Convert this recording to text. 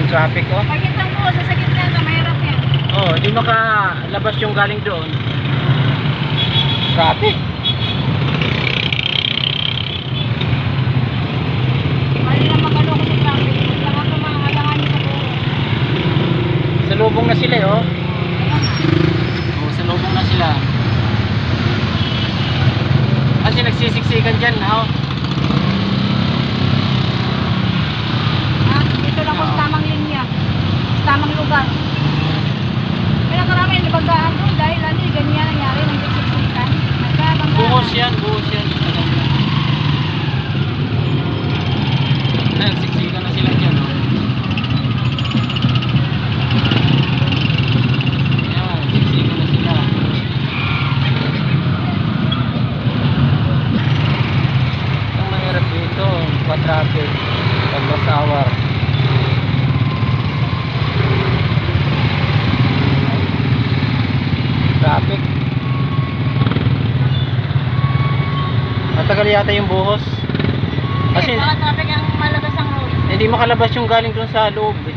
traffic, oh. Pagit lang po, sa gitna na, mahirap yan. Oh, di makalabas yung galing doon. Traffic. Bali lang makaloko sa traffic. Lahat ng mga halangan sa buo. Salubong na sila, oh. Ayan na. Oh, salubong na sila. Kasi nagsisiksikan dyan, oh. Dito lang po sa tamang linya. Sa tamang lugar. Kaya karami yung nabagaan doon dahil ano yung ganyan nangyari ng siksikan. Buhos yan, buhos yan. Nagsiksikan na sila dyan, oh. Ayan, siksikan na sila. Ang mahirap dito, pa-traffic, pag-rush hour. Traffic. Matagal yata yung buhos. Kasi Kasi baka traffic ang malabas ang road. hindi makalabas yung galing doon sa loob, eh.